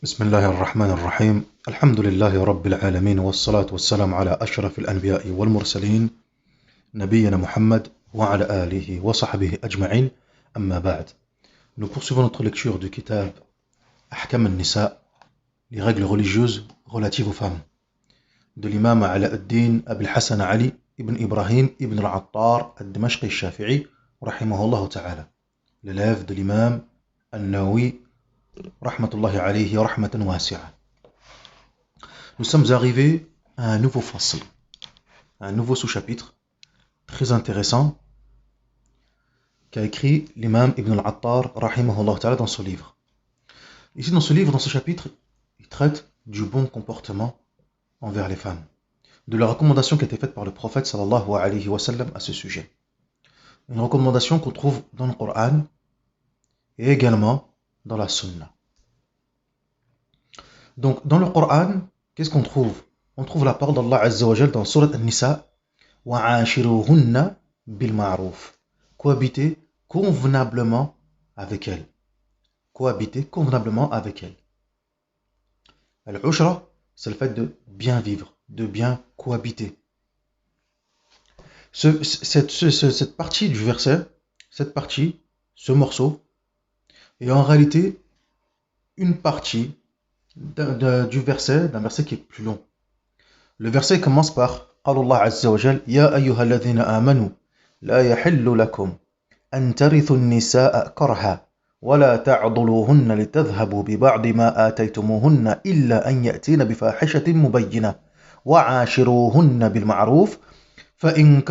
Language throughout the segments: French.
بسم الله الرحمن الرحيم الحمد لله رب العالمين والصلاة والسلام على أشرف الأنبياء والمرسلين نبينا محمد وعلى آله وصحبه أجمعين أما بعد. Nous poursuivons notre lecture du kitab Ahkam al-Nisa, les règles religieuses relatives aux femmes, de l'imam Ala ad-Din Abil Hassan Ali ibn Ibrahim ibn al-Attar al-Dimashqi al-Shafi'i rahimahullah ta'ala, l'élève de l'imam al-Nawawi rahmatullahi alayhi rahmatan wasi'a. Nous sommes arrivés à un nouveau fasl, un nouveau sous-chapitre très intéressant qu'a écrit l'imam Ibn al-Attar rahimahullah ta'ala dans son livre. Ici dans ce livre, dans ce chapitre, il traite du bon comportement envers les femmes, de la recommandation qui a été faite par le prophète sallallahu alayhi wa sallam à ce sujet. Une recommandation qu'on trouve dans le Coran et également dans la Sunna. Donc dans le Coran, qu'est-ce qu'on trouve? On trouve la parole d'Allah Azza wa Jal dans Surat An-Nisa, وَعَاشِرُوهُنَّ بِالْمَعْرُوفِ, cohabiter convenablement avec elles. Cohabiter convenablement avec elles. Al-Ushra, c'est le fait de bien vivre, de bien cohabiter. Cette partie du verset, ce morceau, est en réalité une partie d'un verset qui est plus long. Le verset commence par قال الله عز وجل يا أيها الذين آمنوا لا يحل لكم أن ترثوا النساء كرها ولا تعضلوهن لتذهبوا ببعض ما آتيتموهن إلا أن يأتين بفاحشة مبينة وعاشروهن بالمعروف فإن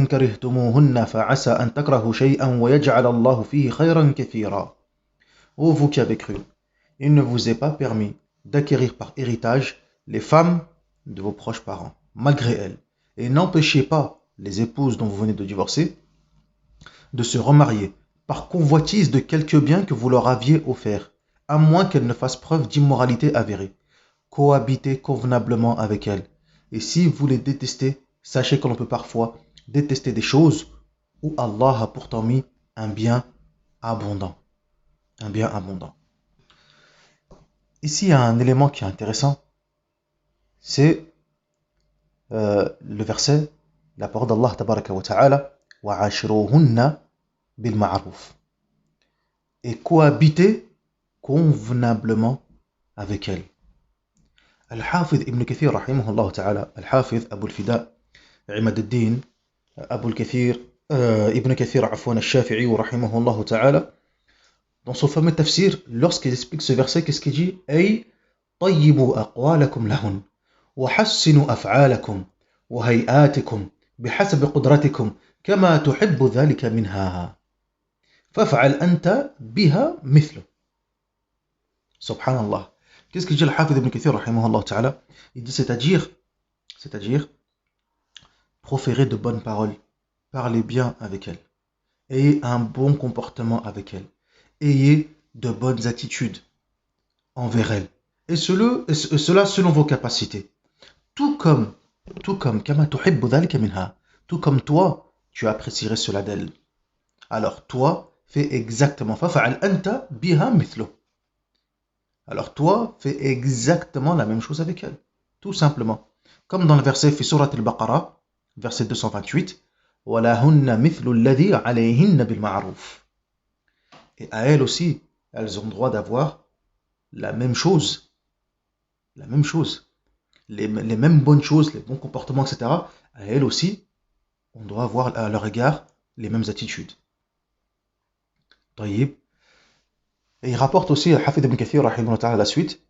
كرهتموهن فعسى أن تكرهوا شيئا ويجعل الله فيه خيرا كثيرا. Ô vous qui avez cru, il ne vous est pas permis d'acquérir par héritage les femmes de vos proches parents, malgré elles, et n'empêchez pas les épouses dont vous venez de divorcer de se remarier par convoitise de quelques biens que vous leur aviez offerts, à moins qu'elles ne fassent preuve d'immoralité avérée. Cohabitez convenablement avec elles, et si vous les détestez, sachez que l'on peut parfois détester des choses où Allah a pourtant mis un bien abondant. Un bien abondant. Ici, il y a un élément qui est intéressant, c'est le verset, la parole d'Allah tabaraka wa ta'ala, وَعَاشِرُوهُنَّ بِالْمَعْرُوفِ, et cohabiter convenablement avec elles. Al-Hafidh Ibn Kathir rahimahullah ta'ala, Al-Hafidh Abu al-Fida Imad al-Din Abu al-Kathir Ibn Kathir afwan al-Shafi'i rahimahullah ta'ala, dans son fameux tafsir, lorsqu'il explique ce verset, qu'est-ce qu'il dit? Ay طيبوا أقوالكم لهن وحسنوا أفعالكم وهيئاتكم بحسب قدرتكم كما تحب ذلك منها فافعل أنت بها مثله. Subhanallah. Qu'est-ce qu'il dit le Hafidh Ibn Kathir rahimahullah ta'ala? Il dit c'est-à-dire proférer de bonnes paroles, parler bien avec elles, ayez un bon comportement avec elles, ayez de bonnes attitudes envers elles, et cela selon vos capacités, tout comme كما تحب ذلك منها, tout comme toi tu apprécierais cela d'elle. Alors toi fais exactement فافعل أنت بها مثله. Alors toi fais exactement la même chose avec elle, tout simplement, comme dans le verset في سورة البقرة, verset 228, ولهن مثل الذي عليهن بالمعروف, et à elles aussi elles ont droit d'avoir la même chose, les mêmes bonnes choses, les bons comportements, etc. À elles aussi, on doit avoir à leur égard les mêmes attitudes. Taïb. Et il rapporte aussi, Hafid ibn Kathir, rahimahullah ta'ala, la suite,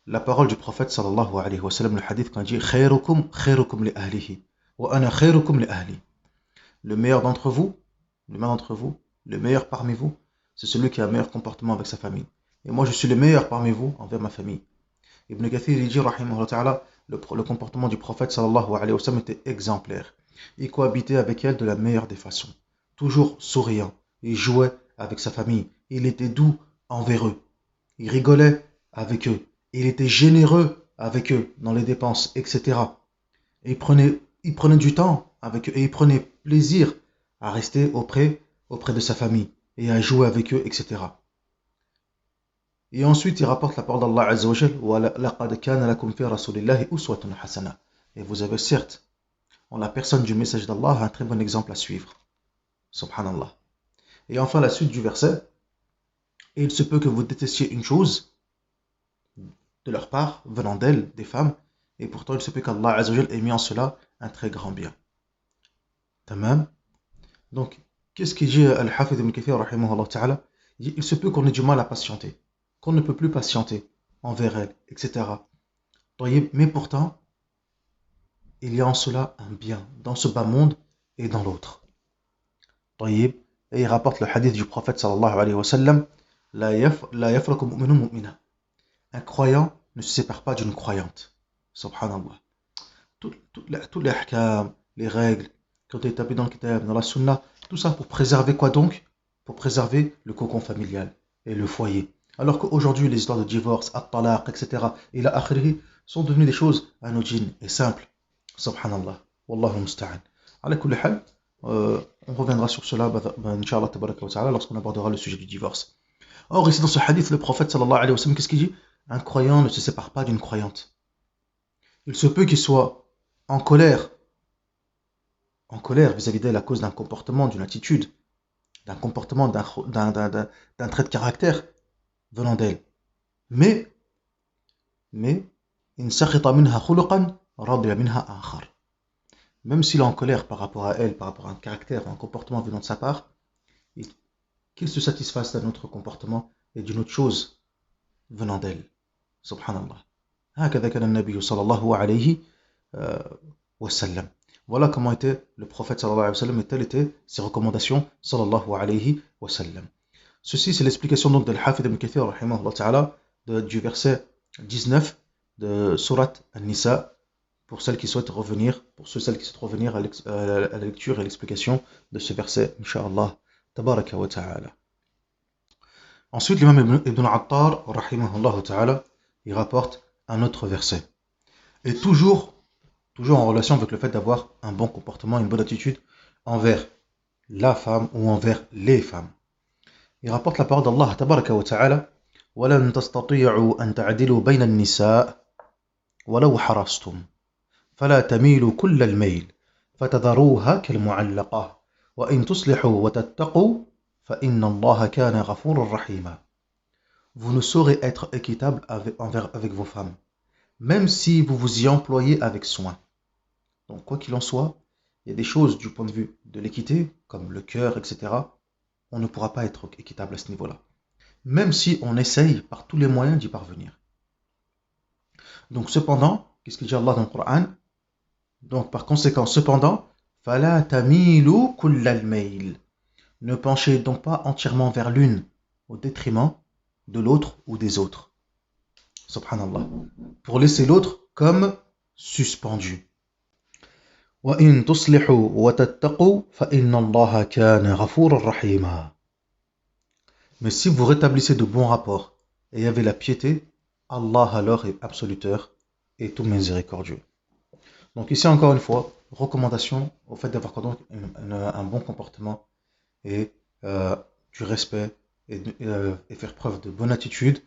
la parole du prophète, sallallahu alayhi wa sallam, le hadith, quand il dit khayrukum khayrukum li ahlihi, wa ana khayrukum li ahli. Le meilleur d'entre vous, le meilleur parmi vous, c'est celui qui a un meilleur comportement avec sa famille. Et moi, je suis le meilleur parmi vous envers ma famille. Ibn Kathir, il dit, rahimahullah ta'ala, le comportement du prophète, sallallahu alayhi wa sallam, était exemplaire. Il cohabitait avec elle de la meilleure des façons. Toujours souriant. Il jouait avec sa famille. Il était doux envers eux. Il rigolait avec eux. Il était généreux avec eux dans les dépenses, etc. Et il prenait du temps avec eux. Et il prenait plaisir à rester auprès de sa famille. Et à jouer avec eux, etc. Et ensuite, il rapporte la parole d'Allah Azza wa Jal, وَلَقَدْ كَانَ لَكُمْ فِي رَسُولِ اللَّهِ أُسْوَةٌ حَسَنَةٌ. Et vous avez certes, en la personne du message d'Allah, un très bon exemple à suivre. Subhanallah. Et enfin, la suite du verset. Et il se peut que vous détestiez une chose de leur part, venant d'elles, des femmes, et pourtant il se peut qu'Allah Azza wa Jal ait mis en cela un très grand bien. Tamam. Donc, qu'est-ce qu'il dit Al-Hafidh ibn Kathir, rahimahullah ta'ala? Il se peut qu'on ait du mal à patienter, qu'on ne peut plus patienter envers elles, etc. Mais pourtant, il y a en cela un bien, dans ce bas monde et dans l'autre. Et il rapporte le hadith du prophète sallallahu alayhi wa sallam, La yafraku mu'minun mu'mina. Un croyant ne se sépare pas d'une croyante. Subhanallah. Tous les ahkam, les règles, qui ont été établies dans le kitab, dans la sunna, tout ça pour préserver quoi donc? Pour préserver le cocon familial et le foyer. Alors qu'aujourd'hui, les histoires de divorce, at-talaq, etc., et la akhiri, sont devenues des choses anodines et simples. Subhanallah. Wallahu musta'an. Ala kulli hal, on reviendra sur cela, Inch'Allah, tabaraka wa ta'ala, lorsqu'on abordera le sujet du divorce. Or, ici dans ce hadith, le prophète sallallahu alayhi wa sallam, qu'est-ce qu'il dit? Un croyant ne se sépare pas d'une croyante. Il se peut qu'il soit en colère vis-à-vis d'elle à cause d'un comportement, d'une attitude, d'un comportement, d'un trait de caractère venant d'elle. Mais, in sakhita minha khuluqan, radiya minha akhar. Même s'il est en colère par rapport à elle, par rapport à un caractère, un comportement venant de sa part, qu'il se satisfasse d'un autre comportement et d'une autre chose venant d'elle. Subhanallah. هكذا كان النبي صلى الله عليه وسلم. Voilà comment était le prophète sallallahu alayhi wa sallam et telles étaient ses recommandations sallallahu alayhi wa sallam. Ceci c'est l'explication donc de l'Hafidh ibn Kathir rahimahullah ta'ala du verset 19 de Surat An-Nisa pour celles qui souhaitent revenir, à la lecture et l'explication de ce verset, Inch'Allah, tabaraka wa ta'ala. Ensuite, l'imam Ibn Attar, rahimahullah ta'ala, il rapporte un autre verset. Et toujours en relation avec le fait d'avoir un bon comportement, une bonne attitude envers la femme ou envers les femmes. Il rapporte la parole d'Allah, tabaraka wa ta'ala, وَلَن تَسْتَطِيعُوا أَن تَعْدِلُوا بَيْنَ النِّسَاءِ وَلَوْ حَرَصْتُمْ فلا تميلوا كل الميل فتذروها كالمعلقة وإن تصلحوا وتتقوا فإن الله كان غفورا رحيما. Vous ne saurez être équitable avec vos femmes, même si vous vous y employez avec soin. Donc quoi qu'il en soit, il y a des choses du point de vue de l'équité, comme le cœur, etc. On ne pourra pas être équitable à ce niveau-là, même si on essaye par tous les moyens d'y parvenir. Donc cependant, qu'est-ce que dit Allah dans le Coran? Donc, par conséquent, cependant, فَلَا تَمِيلُوا كُلَّ الْمَيْلِ. Ne penchez donc pas entièrement vers l'une, au détriment de l'autre ou des autres. Subhanallah. Pour laisser l'autre comme suspendu. وَإِن تُصْلِحُوا وَتَتَّقُوا فَإِنَّ اللَّهَ كَانَ غَفُورًا رَحِيمًا. Mais si vous rétablissez de bons rapports et avez la piété, Allah alors est absoluteur et tout miséricordieux. Donc ici encore une fois, recommandation au fait d'avoir un bon comportement et du respect et faire preuve de bonne attitude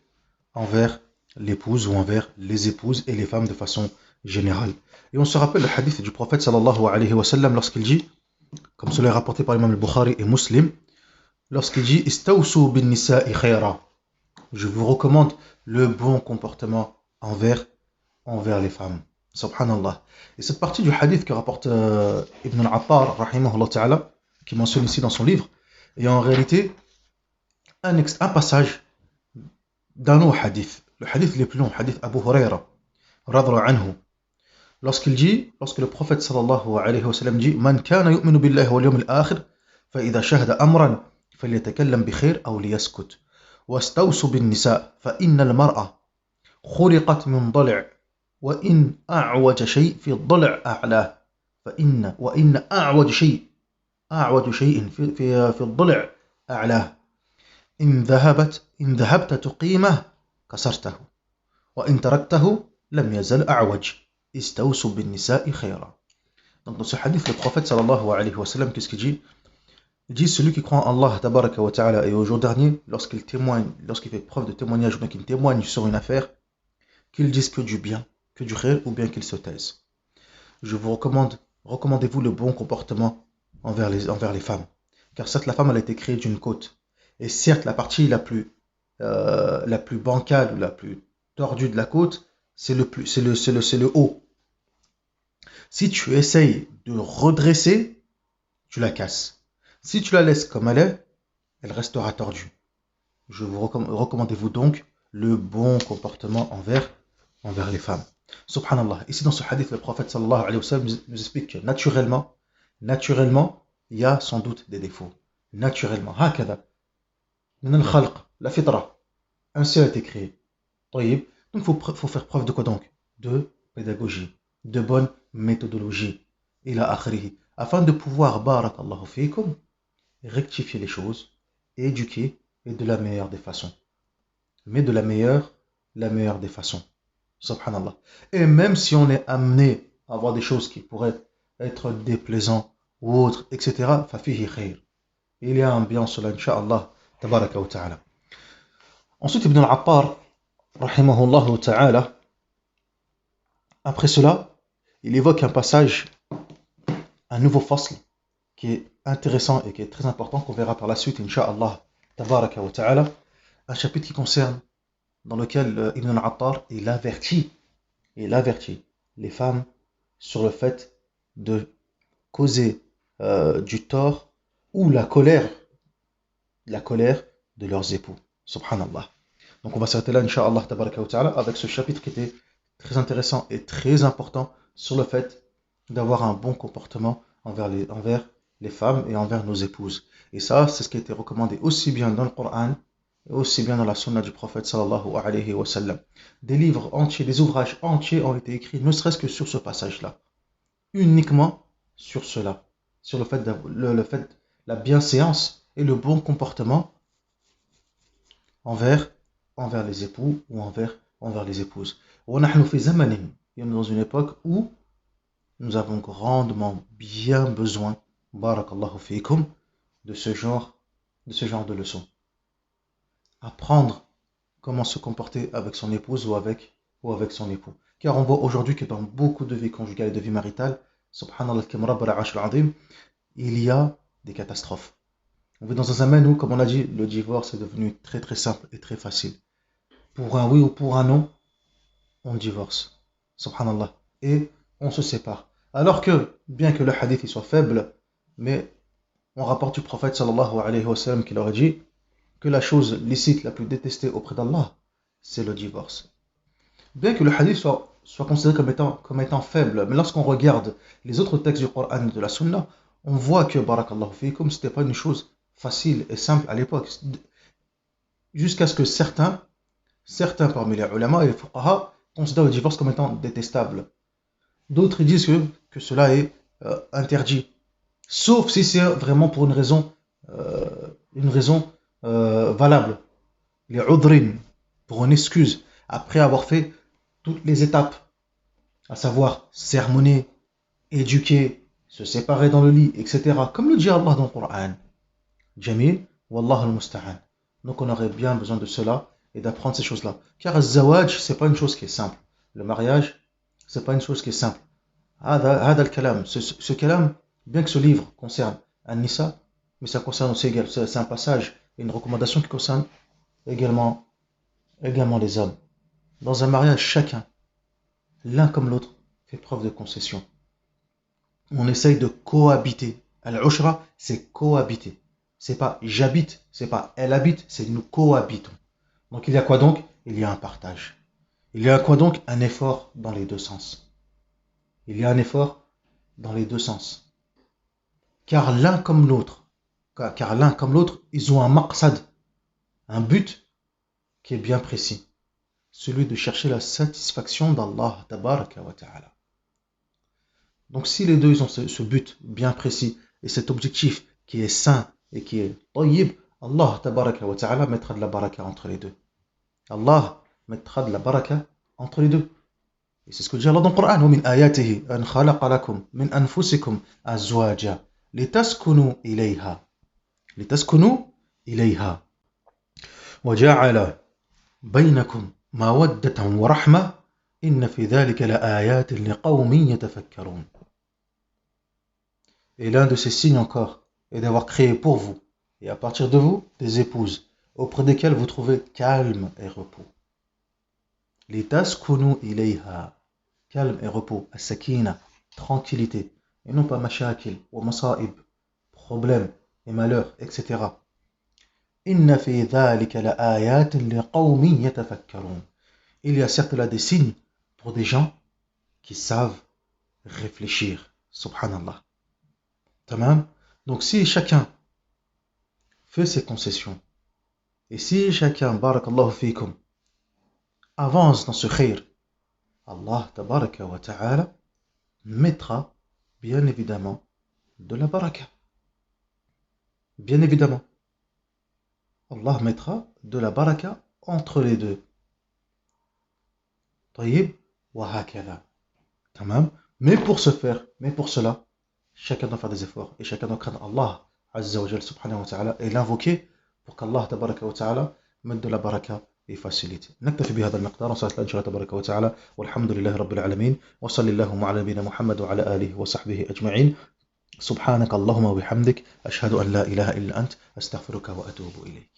envers l'épouse ou envers les épouses et les femmes de façon générale. Et on se rappelle le hadith du prophète sallallahu alayhi wa sallam lorsqu'il dit, comme cela est rapporté par l'imam al-Bukhari et Muslim, lorsqu'il dit « Istawsu bin nisa'i khayra » je vous recommande le bon comportement envers les femmes. Subhanallah. Et cette partie du hadith que rapporte Ibn al-Attar, rahimahullah ta'ala, qui mentionne ici dans son livre, est en réalité un passage d'un autre hadith. Le hadith le plus long, hadith Abu Huraira, radhiyallahu anhu. Lorsque le prophète sallallahu alayhi wa sallam dit Man kana yu'minu billahi wal yawmil akhir, fa idha shahada amran, falyatakallam bi khair aw liyaskut. Wastawsu bin nisa, fa inna al-mar'a khuliqat min dal' وإن أعوج شيء في الضلع أعلاه وإن أعوج شيء في الضلع أعلاه إن ذهبت تقيمه كسرته وإن تركته لم يزل أعوج استوصوا بالنساء خيرا. Donc dans ce hadith, le prophète sallallahu alayhi wa sallam, qu'est-ce qu'il dit? Il dit celui qui croit en Allah tabaraka wa ta'ala et au jour dernier, lorsqu'il témoigne, lorsqu'il fait preuve de témoignage ou bien qu'il témoigne sur une affaire, qu'il dise que du bien, que du khayr ou bien qu'il se taise. Je vous recommande, recommandez-vous le bon comportement envers les femmes. Car certes, la femme elle a été créée d'une côte. Et certes, la partie la plus bancale ou la plus tordue de la côte, c'est le haut. Si tu essayes de redresser, tu la casses. Si tu la laisses comme elle restera tordue. Recommandez-vous donc le bon comportement envers les femmes. Subhanallah. Ici dans ce hadith, le prophète sallallahu alayhi wa sallam nous explique que naturellement, il y a sans doute des défauts. Naturellement. Hakada. Min al-khalq, la fitra. Ainsi a été créé. طيب. Donc faut faire preuve de quoi donc? De pédagogie, de bonne méthodologie. Ila akhrihi. Afin de pouvoir, barakallahu fikum, rectifier les choses, éduquer et de la meilleure des façons. Mais de la meilleure des façons. Subhanallah. Et même si on est amené à avoir des choses qui pourraient être déplaisantes ou autres, etc., fafihi khair. Il y a un bien en cela, incha'Allah, tabaraka wa ta'ala. Ensuite, Ibn al-Attar, rahimahullah ta'ala, après cela, il évoque un passage, un nouveau fasl, qui est intéressant et qui est très important, qu'on verra par la suite, incha'Allah, tabaraka wa ta'ala, un chapitre qui concerne, dans lequel Ibn al-Attar, il avertit les femmes sur le fait de causer du tort ou la colère de leurs époux. Subhanallah. Donc on va s'arrêter là, incha'Allah, tabaraka wa ta'ala, avec ce chapitre qui était très intéressant et très important sur le fait d'avoir un bon comportement envers les femmes et envers nos épouses. Et ça, c'est ce qui a été recommandé aussi bien dans le Coran et aussi bien dans la sunna du prophète sallallahu alayhi wa sallam. Des livres entiers, des ouvrages entiers ont été écrits, ne serait-ce que sur ce passage-là. Uniquement sur cela. Sur le fait, la bienséance et le bon comportement envers les époux ou envers les épouses. ونحن في زمن, dans une époque où nous avons grandement bien besoin, barakallahu fikum, de ce genre de leçons. Apprendre comment se comporter avec son épouse ou avec son époux. Car on voit aujourd'hui que dans beaucoup de vies conjugales et de vies maritales, subhanallah al-azim, il y a des catastrophes. On vit dans un domaine où, comme on a dit, le divorce est devenu très très simple et très facile. Pour un oui ou pour un non, on divorce. Subhanallah. Et on se sépare. Alors que, bien que le hadith il soit faible, mais on rapporte du prophète sallallahu alayhi wa sallam qu'il aurait dit que la chose licite la plus détestée auprès d'Allah, c'est le divorce. Bien que le hadith soit considéré comme étant faible, mais lorsqu'on regarde les autres textes du Coran et de la Sunna, on voit que, barakallahu fikum, c'était pas une chose facile et simple à l'époque. Jusqu'à ce que certains parmi les ulama et les fuqaha considèrent le divorce comme étant détestable. D'autres disent que cela est interdit. Sauf si c'est vraiment pour une raison valable. Les udrin, pour une excuse, après avoir fait toutes les étapes, à savoir sermonner, éduquer, se séparer dans le lit, etc. Comme le dit Allah dans le Coran. Jamil, wallah al-musta'an. Donc on aurait bien besoin de cela et d'apprendre ces choses-là. Car az-zawaj, c'est pas une chose qui est simple. Le mariage, c'est pas une chose qui est simple. هذا الكلام, ce kalam, bien que ce livre concerne An-Nisa, mais ça concerne aussi également, c'est un passage et une recommandation qui concerne également les hommes. Dans un mariage, chacun, l'un comme l'autre, fait preuve de concession. On essaye de cohabiter. Al-Ushra, c'est cohabiter. C'est pas j'habite, c'est pas elle habite, c'est nous cohabitons. Donc il y a quoi donc? Il y a un partage. Il y a quoi donc? Un effort dans les deux sens. Il y a un effort dans les deux sens. Car l'un comme l'autre, ils ont un maqsad, un but qui est bien précis. Celui de chercher la satisfaction d'Allah tabaraka wa ta'ala. Donc si les deux ils ont ce but bien précis et cet objectif qui est sain et qui est tayyib, Allah tabaraka wa ta'ala mettra de la baraka entre les deux. Allah mettra de la baraka entre les deux. Et c'est ce que dit Allah dans le Coran. وَمِنْ آيَاتِهِ أَنْ خَلَقَ لَكُمْ مِنْ أَنفُسِكُمْ أَزْوَاجًا لِتَسْكُنُوا إِلَيْهَا. لتسكنوا إليها وجعل بينكم مودة ورحمة إن في ذلك لآيات لقوم يتفكرون. Et l'un de ces signes encore est d'avoir créé pour vous et à partir de vous des épouses auprès desquelles vous trouvez calme et repos. لتسكنوا إليها, calme et repos, as-sakina, tranquillité, et non pas mashakil ou masaib, problèmes et malheurs, etc. إن في ذلك لآيات لقوم يتفكرون. Il y a certes là des signes pour des gens qui savent réfléchir. Subhanallah. Tamam. Donc si chacun fait ses concessions, et si chacun, barakallahu fikum, avance dans ce khayr, Allah tabaraka wa ta'ala mettra bien évidemment de la baraka. Bien évidemment. Allah mettra de la baraka entre les deux. Tayyib wa hakada. Tamam. Mais pour ce faire, mais pour cela, chacun doit faire des efforts et chacun doit craindre Allah Azza wa Jal subhanahu wa ta'ala et l'invoquer pour qu'Allah tabaraka wa ta'ala mette de la baraka et facilite. نكتفي بهذا المقدار ونصلي إن شاء الله تبارك وتعالى والحمد لله رب العالمين وصلى اللهم على نبينا محمد وعلى آله وصحبه أجمعين. سبحانك اللهم وبحمدك أشهد أن لا إله إلا أنت أستغفرك وأتوب إليك.